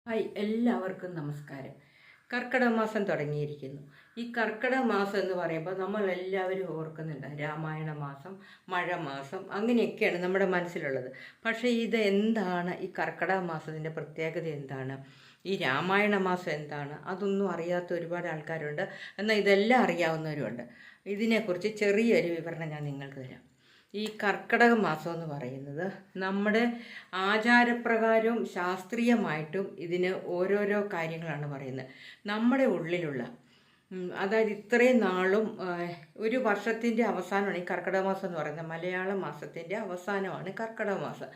Hi, എല്ലാവർക്കും നമസ്കാരം. കർക്കിടക മാസം തുടങ്ങിയിരിക്കുന്നു. ഈ കർക്കിടക മാസം എന്ന് പറയുമ്പോൾ നമ്മൾ എല്ലാവരും ഓർക്കുന്നുണ്ട് രാമായണ മാസം, മഴ മാസം, അങ്ങനെയൊക്കെയാണ് നമ്മുടെ മനസ്സിലുള്ളത്. പക്ഷേ ഇത് എന്താണ് ഈ കർക്കിടക മാസത്തിൻ്റെ പ്രത്യേകത എന്താണ്, ഈ രാമായണ മാസം എന്താണ്, അതൊന്നും അറിയാത്ത ഒരുപാട് ആൾക്കാരുണ്ട്. എന്നാൽ ഇതെല്ലാം അറിയാവുന്നവരുമുണ്ട്. ഇതിനെക്കുറിച്ച് ചെറിയൊരു വിവരണം ഞാൻ നിങ്ങൾക്ക് തരാം. ഈ കർക്കിടക മാസം എന്ന് പറയുന്നത് നമ്മുടെ ആചാരപ്രകാരവും ശാസ്ത്രീയമായിട്ടും ഇതിന് ഓരോരോ കാര്യങ്ങളാണ് പറയുന്നത്. നമ്മുടെ ഉള്ളിലുള്ള അതായത് ഇത്രയും നാളും ഒരു വർഷത്തിൻ്റെ അവസാനമാണ് ഈ കർക്കിടക മാസം എന്ന് പറയുന്നത്. മലയാള മാസത്തിൻ്റെ അവസാനമാണ് കർക്കിടക മാസം.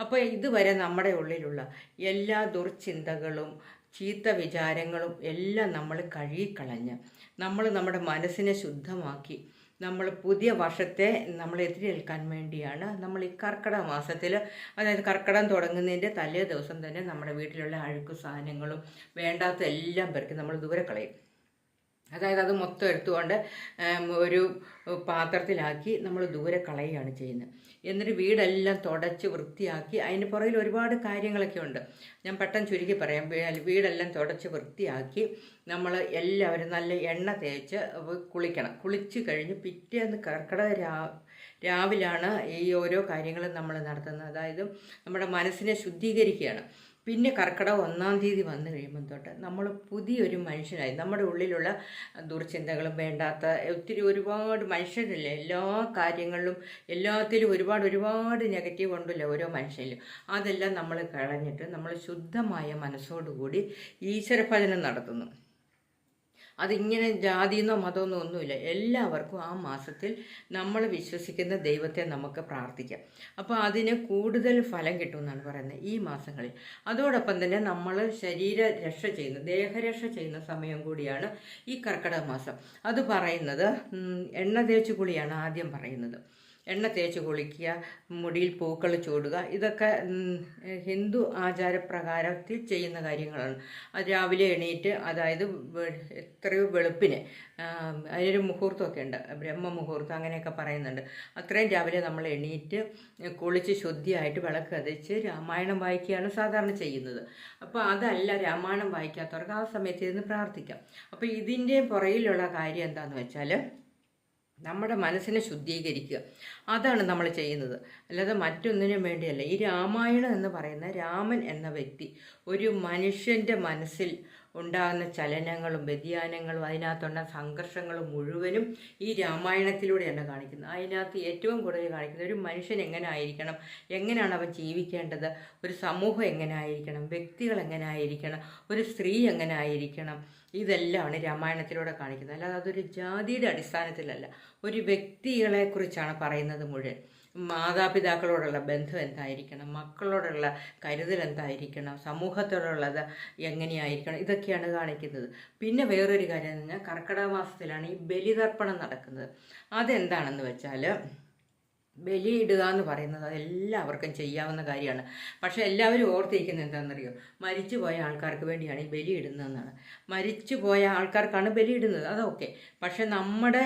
അപ്പോൾ ഇതുവരെ നമ്മുടെ ഉള്ളിലുള്ള എല്ലാ ദുർചിന്തകളും ചീത്ത വിചാരങ്ങളും എല്ലാം നമ്മൾ കഴുകിക്കളഞ്ഞ് നമ്മുടെ മനസ്സിനെ ശുദ്ധമാക്കി നമ്മൾ പുതിയ വർഷത്തെ നമ്മൾ എതിരേൽക്കാൻ വേണ്ടിയാണ് നമ്മൾ ഈ കർക്കിടക മാസത്തിൽ, അതായത് കർക്കിടകം തുടങ്ങുന്നതിൻ്റെ തലേ ദിവസം തന്നെ നമ്മുടെ വീട്ടിലുള്ള അഴുക്ക് സാധനങ്ങളും വേണ്ടാത്ത എല്ലാം പേർക്ക് നമ്മൾ ദൂരെ കളയും. അതായത് അത് മൊത്തം എടുത്തുകൊണ്ട് ഒരു പാത്രത്തിലാക്കി നമ്മൾ ദൂരെ കളയുകയാണ് ചെയ്യുന്നത്. എന്നിട്ട് വീടെല്ലാം തുടച്ച് വൃത്തിയാക്കി, അതിന് പുറകിൽ ഒരുപാട് കാര്യങ്ങളൊക്കെ ഉണ്ട്. ഞാൻ പെട്ടെന്ന് ചുരുക്കി പറയാം. വീടെല്ലാം തുടച്ച് വൃത്തിയാക്കി നമ്മൾ എല്ലാവരും നല്ല എണ്ണ തേച്ച് കുളിക്കണം. കുളിച്ച് കഴിഞ്ഞ് പിറ്റേന്ന് രാവിലാണ് ഈ ഓരോ കാര്യങ്ങളും നമ്മൾ നടത്തുന്നത്. അതായത് നമ്മുടെ മനസ്സിനെ ശുദ്ധീകരിക്കുകയാണ്. പിന്നെ കർക്കിടകം 1-ാം തീയതി വന്നു കഴിയുമ്പോൾ തൊട്ട് നമ്മൾ പുതിയൊരു മനുഷ്യനായി, നമ്മുടെ ഉള്ളിലുള്ള ദുർചിന്തകളും വേണ്ടാത്ത ഒരുപാട് മനുഷ്യരില്ലേ, എല്ലാ കാര്യങ്ങളിലും എല്ലാത്തിലും ഒരുപാട് നെഗറ്റീവ് ഉണ്ടല്ലോ ഓരോ മനുഷ്യരിലും. അതെല്ലാം നമ്മൾ കളഞ്ഞിട്ട് നമ്മൾ ശുദ്ധമായ മനസ്സോടുകൂടി ഈശ്വരഭജനം നടത്തുന്നു. അതിങ്ങനെ ജാതിയെന്നോ മതമൊന്നോ ഒന്നുമില്ല. എല്ലാവർക്കും ആ മാസത്തിൽ നമ്മൾ വിശ്വസിക്കുന്ന ദൈവത്തെ നമുക്ക് പ്രാർത്ഥിക്കാം. അപ്പോൾ അതിന് കൂടുതൽ ഫലം കിട്ടുമെന്നാണ് പറയുന്നത് ഈ മാസങ്ങളിൽ. അതോടൊപ്പം തന്നെ നമ്മൾ ശരീരരക്ഷ ചെയ്യുന്ന, ദേഹരക്ഷ ചെയ്യുന്ന സമയം കൂടിയാണ് ഈ കർക്കിടക മാസം. അത് പറയുന്നത് എണ്ണ തേച്ച് കുളിയാണ് ആദ്യം പറയുന്നത്. എണ്ണ തേച്ച് കുളിക്കുക, മുടിയിൽ പൂക്കൾ ചൂടുക, ഇതൊക്കെ ഹിന്ദു ആചാരപ്രകാരത്തിൽ ചെയ്യുന്ന കാര്യങ്ങളാണ്. അത് രാവിലെ എണീറ്റ്, അതായത് എത്രയോ വെളുപ്പിന്, അതിനൊരു മുഹൂർത്തമൊക്കെ ഉണ്ട്, ബ്രഹ്മമുഹൂർത്തം അങ്ങനെയൊക്കെ പറയുന്നുണ്ട്. അത്രയും രാവിലെ നമ്മൾ എണീറ്റ് കുളിച്ച് ശുദ്ധിയായിട്ട് വിളക്ക് കത്തിച്ച് രാമായണം വായിക്കുകയാണ് സാധാരണ ചെയ്യുന്നത്. അപ്പോൾ അതല്ല, രാമായണം വായിക്കാത്തവർക്ക് ആ സമയത്ത് ഇരുന്ന് പ്രാർത്ഥിക്കാം. അപ്പോൾ ഇതിൻ്റെ പുറകിലുള്ള കാര്യം എന്താണെന്ന് വെച്ചാൽ നമ്മുടെ മനസ്സിനെ ശുദ്ധീകരിക്കുക. അതാണ് നമ്മൾ ചെയ്യുന്നത്, അല്ലാതെ മറ്റൊന്നിനും വേണ്ടിയല്ല. ഈ രാമായണം എന്ന് പറയുന്ന രാമൻ എന്ന വ്യക്തി ഒരു മനുഷ്യൻ്റെ മനസ്സിൽ ഉണ്ടാകുന്ന ചലനങ്ങളും വ്യതിയാനങ്ങളും അതിനകത്തുള്ള സംഘർഷങ്ങളും മുഴുവനും ഈ രാമായണത്തിലൂടെയാണ് കാണിക്കുന്നത്. അതിനകത്ത് ഏറ്റവും കൂടുതൽ കാണിക്കുന്നത് ഒരു മനുഷ്യൻ എങ്ങനെ ആയിരിക്കണം, എങ്ങനെയാണ് അവൻ ജീവിക്കേണ്ടത്, ഒരു സമൂഹം എങ്ങനെ ആയിരിക്കണം, വ്യക്തികൾ എങ്ങനെ ആയിരിക്കണം, ഒരു സ്ത്രീ എങ്ങനെ ആയിരിക്കണം, ഇതെല്ലാമാണ് രാമായണത്തിലൂടെ കാണിക്കുന്നത്. അല്ലാതെ അതൊരു ജാതിയുടെ അടിസ്ഥാനത്തിലല്ല, ഒരു വ്യക്തികളെക്കുറിച്ചാണ് പറയുന്നത് മുഴുവൻ. മാതാപിതാക്കളോടുള്ള ബന്ധം എന്തായിരിക്കണം, മക്കളോടുള്ള കരുതൽ എന്തായിരിക്കണം, സമൂഹത്തോടുള്ളത് എങ്ങനെയായിരിക്കണം, ഇതൊക്കെയാണ് കാണിക്കുന്നത്. പിന്നെ വേറൊരു കാര്യം എന്ന് പറഞ്ഞാൽ കർക്കിടക മാസത്തിലാണ് ഈ ബലിതർപ്പണം നടക്കുന്നത്. അതെന്താണെന്ന് വെച്ചാൽ, ബലിയിടുക എന്ന് പറയുന്നത് എല്ലാവർക്കും ചെയ്യാവുന്ന കാര്യമാണ്. പക്ഷേ എല്ലാവരും ഓർത്തിരിക്കുന്നത് എന്താണെന്നറിയോ, മരിച്ചു പോയ ആൾക്കാർക്ക് വേണ്ടിയാണ് ഈ ബലി ഇടുന്നതെന്നാണ്. മരിച്ചു പോയ ആൾക്കാർക്കാണ് ബലി ഇടുന്നത്, അതൊക്കെ. പക്ഷെ നമ്മുടെ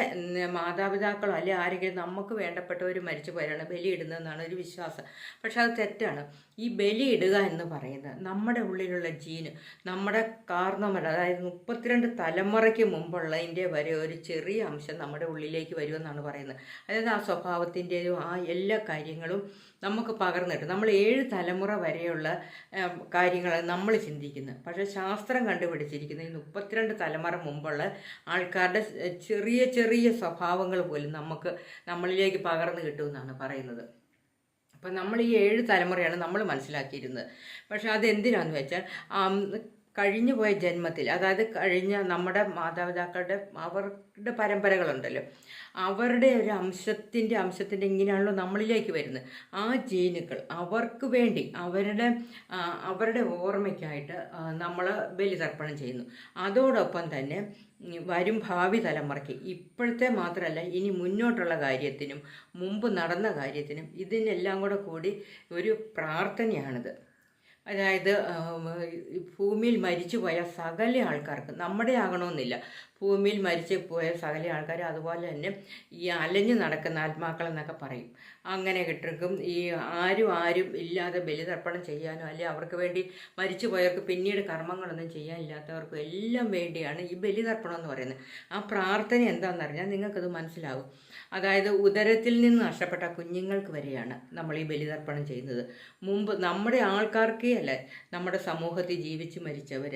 മാതാപിതാക്കളോ അല്ലെ ആരെങ്കിലും നമുക്ക് വേണ്ടപ്പെട്ടവർ മരിച്ചു പോയാലാണ് ബലി ഇടുന്നതെന്നാണ് ഒരു വിശ്വാസം. പക്ഷെ അത് തെറ്റാണ്. ഈ ബലി ഇടുക എന്ന് പറയുന്നത് നമ്മുടെ ഉള്ളിലുള്ള ജീന്, നമ്മുടെ കാർന്നവർ, അതായത് 32 തലമുറയ്ക്ക് മുമ്പുള്ളതിൻ്റെ വരെ ഒരു ചെറിയ അംശം നമ്മുടെ ഉള്ളിലേക്ക് വരുമെന്നാണ് പറയുന്നത്. അതായത് ആ സ്വഭാവത്തിൻ്റെയും ആ എല്ലാ കാര്യങ്ങളും നമുക്ക് പകർന്നിട്ട് നമ്മൾ 7 തലമുറ വരെയുള്ള കാര്യങ്ങൾ നമ്മൾ ചിന്തിക്കുന്നത്. പക്ഷേ ശാസ്ത്രം കണ്ടുപിടിച്ചിരിക്കുന്ന ഈ 32 തലമുറ മുമ്പുള്ള ആൾക്കാരുടെ ചെറിയ ചെറിയ സ്വഭാവങ്ങൾ പോലും നമ്മളിലേക്ക് പകർന്നു കിട്ടുമെന്നാണ് പറയുന്നത്. അപ്പം നമ്മൾ ഈ 7 തലമുറയാണ് നമ്മൾ മനസ്സിലാക്കിയിരുന്നത്. പക്ഷെ അതെന്തിനാന്ന് വെച്ചാൽ കഴിഞ്ഞു പോയ ജന്മത്തിൽ, അതായത് കഴിഞ്ഞ നമ്മുടെ മാതാപിതാക്കളുടെ അവരുടെ പരമ്പരകളുണ്ടല്ലോ, അവരുടെ ഒരു അംശത്തിൻ്റെ ഇങ്ങനെയാണല്ലോ നമ്മളിലേക്ക് വരുന്നത്. ആ ജീനുകൾ അവർക്ക് വേണ്ടി അവരുടെ ഓർമ്മയ്ക്കായിട്ട് നമ്മൾ ബലിതർപ്പണം ചെയ്യുന്നു. അതോടൊപ്പം തന്നെ വരും ഭാവി തലമുറയ്ക്ക്, ഇപ്പോഴത്തെ മാത്രമല്ല ഇനി മുന്നോട്ടുള്ള കാര്യത്തിനും മുമ്പ് നടന്ന കാര്യത്തിനും ഇതിനെല്ലാം കൂടി ഒരു പ്രാർത്ഥനയാണിത്. അതായത് ഭൂമിയിൽ മരിച്ചു പോയ സകല ആൾക്കാർക്ക്, നമ്മുടെ ആകണമെന്നില്ല, ഭൂമിയിൽ മരിച്ചു പോയ സകല ആൾക്കാർ, അതുപോലെ തന്നെ ഈ അലഞ്ഞു നടക്കുന്ന ആത്മാക്കളെന്നൊക്കെ പറയും, അങ്ങനെ കിട്ടും. ഈ ആരും ഇല്ലാതെ ബലിതർപ്പണം ചെയ്യാനോ അല്ലെങ്കിൽ അവർക്ക് വേണ്ടി മരിച്ചു പോയവർക്ക് പിന്നീട് കർമ്മങ്ങളൊന്നും ചെയ്യാനില്ലാത്തവർക്കും എല്ലാം വേണ്ടിയാണ് ഈ ബലിതർപ്പണം എന്ന് പറയുന്നത്. ആ പ്രാർത്ഥന എന്താണെന്നറിഞ്ഞാൽ നിങ്ങൾക്കത് മനസ്സിലാകും. അതായത് ഉദരത്തിൽ നിന്ന് നഷ്ടപ്പെട്ട കുഞ്ഞുങ്ങൾക്ക് വരെയാണ് നമ്മൾ ഈ ബലിതർപ്പണം ചെയ്യുന്നത്. മുമ്പ് നമ്മുടെ ആൾക്കാർക്കേ അല്ല, നമ്മുടെ സമൂഹത്തിൽ ജീവിച്ച് മരിച്ചവർ,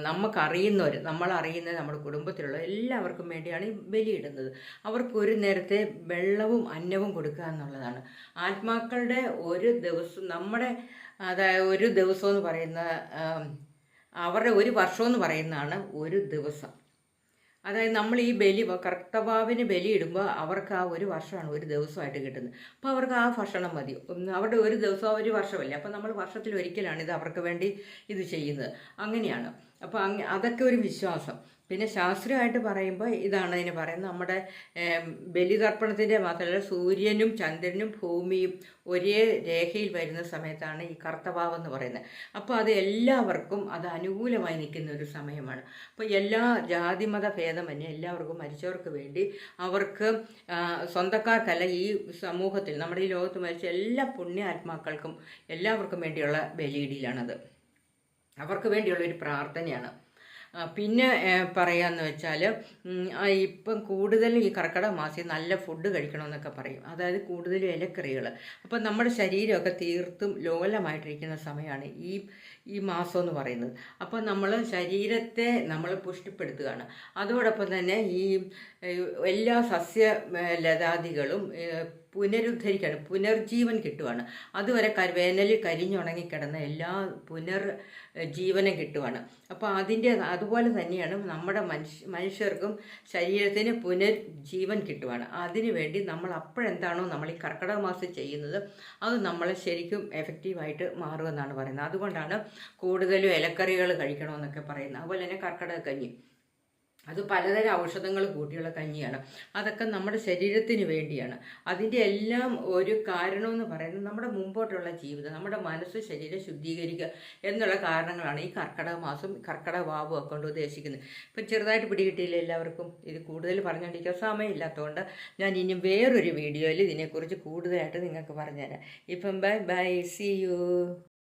നമുക്കറിയുന്നവർ, നമ്മളറിയുന്ന നമ്മുടെ കുടുംബത്തിലുള്ള എല്ലാവർക്കും വേണ്ടിയാണ് ഈ ബലിയിടുന്നത്. അവർക്ക് ഒരു നേരത്തെ വെള്ളവും അന്നവും കൊടുക്കുക എന്നുള്ളതാണ്. ആത്മാക്കളുടെ ഒരു ദിവസം, അതായത് ഒരു ദിവസം എന്ന് പറയുന്ന, അവരുടെ ഒരു വർഷം എന്ന് പറയുന്നതാണ് ഒരു ദിവസം. അതായത് നമ്മൾ ഈ കർത്തവാവിന് ബലിയിടുമ്പോൾ അവർക്ക് ആ ഒരു വർഷമാണ് ഒരു ദിവസമായിട്ട് കിട്ടുന്നത്. അപ്പോൾ അവർക്ക് ആ ഭക്ഷണം മതി. അവരുടെ ഒരു ദിവസം ഒരു വർഷമല്ലേ, അപ്പോൾ നമ്മൾ വർഷത്തിൽ ഒരിക്കലാണ് ഇത് അവർക്ക് വേണ്ടി ഇത് ചെയ്യുന്നത്. അങ്ങനെയാണ്. അപ്പോൾ അതൊക്കെ ഒരു വിശ്വാസം. പിന്നെ ശാസ്ത്രീയമായിട്ട് പറയുമ്പോൾ ഇതാണ് അതിന് പറയുന്നത്. നമ്മുടെ ബലിതർപ്പണത്തിൻ്റെ മാത്രമല്ല, സൂര്യനും ചന്ദ്രനും ഭൂമിയും ഒരേ രേഖയിൽ വരുന്ന സമയത്താണ് ഈ കർത്തവാവെന്ന് പറയുന്നത്. അപ്പോൾ അത് എല്ലാവർക്കും അത് അനുകൂലമായി നിൽക്കുന്ന ഒരു സമയമാണ്. അപ്പോൾ എല്ലാ ജാതിമത ഭേദമന്യേ എല്ലാവർക്കും മരിച്ചവർക്ക് വേണ്ടി, അവർക്ക് സ്വന്തക്കാർക്കല്ല, ഈ സമൂഹത്തിൽ നമ്മുടെ ഈ ലോകത്ത് മരിച്ച എല്ലാ പുണ്യാത്മാക്കൾക്കും എല്ലാവർക്കും വേണ്ടിയുള്ള ബലിയിടലാണത്. അവർക്ക് വേണ്ടിയുള്ള ഒരു പ്രാർത്ഥനയാണ്. പിന്നെ പറയാമെന്ന് വെച്ചാൽ, ഇപ്പം കൂടുതൽ ഈ കർക്കിടക മാസം നല്ല ഫുഡ് കഴിക്കണമെന്നൊക്കെ പറയും. അതായത് കൂടുതലും ഇലക്കറികൾ. അപ്പം നമ്മുടെ ശരീരമൊക്കെ തീർത്തും ലോലമായിട്ടിരിക്കുന്ന സമയമാണ് ഈ മാസം എന്ന് പറയുന്നത്. അപ്പോൾ നമ്മൾ ശരീരത്തെ നമ്മൾ പുഷ്ടിപ്പെടുത്തുകയാണ്. അതോടൊപ്പം തന്നെ ഈ എല്ലാ ലതാദികളും പുനരുദ്ധരിക്കുകയാണ്, പുനർജീവൻ കിട്ടുവാണ്. അതുവരെ വേനലിൽ കരിഞ്ഞുണങ്ങിക്കിടന്ന എല്ലാ ജീവനം കിട്ടുവാണ്. അപ്പോൾ അതുപോലെ തന്നെയാണ് നമ്മുടെ മനുഷ്യർക്കും ശരീരത്തിന് പുനർജീവൻ കിട്ടുവാണ്. അതിനു വേണ്ടി നമ്മൾ അപ്പോഴെന്താണോ നമ്മൾ ഈ കർക്കിടക മാസം ചെയ്യുന്നത്, അത് നമ്മളെ ശരിക്കും എഫക്റ്റീവായിട്ട് മാറുമെന്നാണ് പറയുന്നത്. അതുകൊണ്ടാണ് കൂടുതലും ഇലക്കറികൾ കഴിക്കണമെന്നൊക്കെ പറയുന്നത്. അതുപോലെ തന്നെ കർക്കിടക കഞ്ഞി, അത് പലതരം ഔഷധങ്ങൾ കൂട്ടിയുള്ള കഞ്ഞിയാണ്. അതൊക്കെ നമ്മുടെ ശരീരത്തിന് വേണ്ടിയാണ്. അതിൻ്റെ എല്ലാം ഒരു കാരണമെന്ന് പറയുന്നത് നമ്മുടെ മുമ്പോട്ടുള്ള ജീവിതം, നമ്മുടെ മനസ്സ് ശരീരം ശുദ്ധീകരിക്കുക എന്നുള്ള കാരണങ്ങളാണ് ഈ കർക്കിടക മാസം, കർക്കിടക വാവും ഒക്കെ കൊണ്ട് ഉദ്ദേശിക്കുന്നത്. ഇപ്പം ചെറുതായിട്ട് പിടികിട്ടിയില്ല എല്ലാവർക്കും. ഇത് കൂടുതൽ പറഞ്ഞുകൊണ്ടിരിക്കാൻ സമയമില്ലാത്തതുകൊണ്ട് ഞാൻ ഇനി വേറൊരു വീഡിയോയിൽ ഇതിനെക്കുറിച്ച് കൂടുതലായിട്ട് നിങ്ങൾക്ക് പറഞ്ഞുതരാം. ഇപ്പം ബൈ, സീ യു.